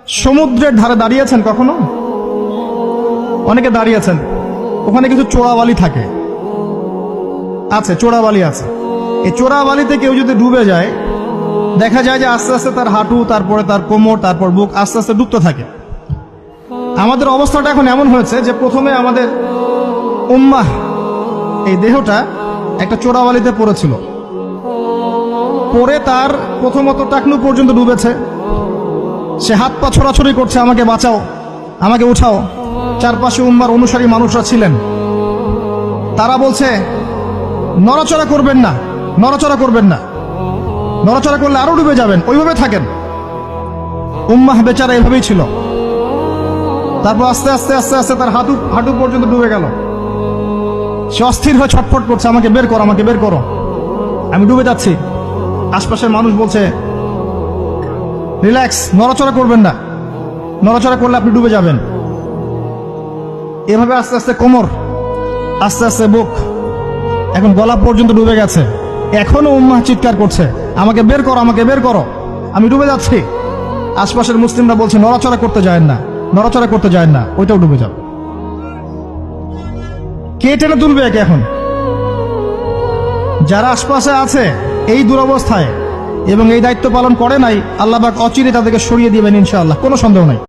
সমুদ্রের ধারে দাঁড়িয়েছেন কখনো? অনেকে দাঁড়িয়েছেন, ওখানে কিছু চোরাবালি থাকে, আছে চোরাবালি আছে। এই চোরাবালিতে কেউ যদি ডুবে যায়, দেখা যায় যে আস্তে আস্তে তার হাঁটু, তারপরে তার কোমর, তারপর বুক আস্তে আস্তে ডুবতে থাকে। আমাদের অবস্থাটা এখন এমন হয়েছে যে প্রথমে আমাদের উম্মাহ, এই দেহটা একটা চোরাবালিতে পড়েছিল, পরে তার প্রথমত টাকনু পর্যন্ত ডুবেছে। সে হাত পা ছোড়াছড়ি করছে, আমাকে বাঁচাও, আমাকে উঠাও। চারপাশে উম্মার অনুসারী মানুষরা ছিলেন, তারা বলছে নড়াচড়া করবেন না, নড়াচড়া করবেন না, নড়াচড়া করলে আরো ডুবে যাবেন, ওইভাবে থাকেন। উম্মাহ বেচারা এভাবেই ছিল। তারপর আস্তে আস্তে আস্তে আস্তে তার হাঁটু পর্যন্ত ডুবে গেল। সে অস্থির হয়ে ছটফট করছে, আমাকে বের করো, আমাকে বের করো, আমি ডুবে যাচ্ছি। আশপাশের মানুষ বলছে রিল্যাক্স, নড়াচড়া করবেন না, নড়াচড়া করলে আপনি ডুবে যাবেন। এভাবে আস্তে আস্তে কোমর, আস্তে আস্তে বুক, এখন গলা পর্যন্ত ডুবে গেছে। এখনো উম্মাহ চিৎকার করছে, আমাকে বের করো, আমাকে বের করো, আমি ডুবে যাচ্ছি। আশপাশের মুসলিমরা বলছে নড়াচড়া করতে যায় না, নড়াচড়া করতে যায় না, ওইটাও ডুবে যাবে। কে টেনে তুলবে একে এখন? যারা আশপাশে আছে এই দুরবস্থায় এবং এই দায়িত্ব পালন করে নাই, আল্লাহ পাক অচিরে তাদেরকে সরিয়ে দিবেন ইনশাআল্লাহ, কোনো সন্দেহ নাই।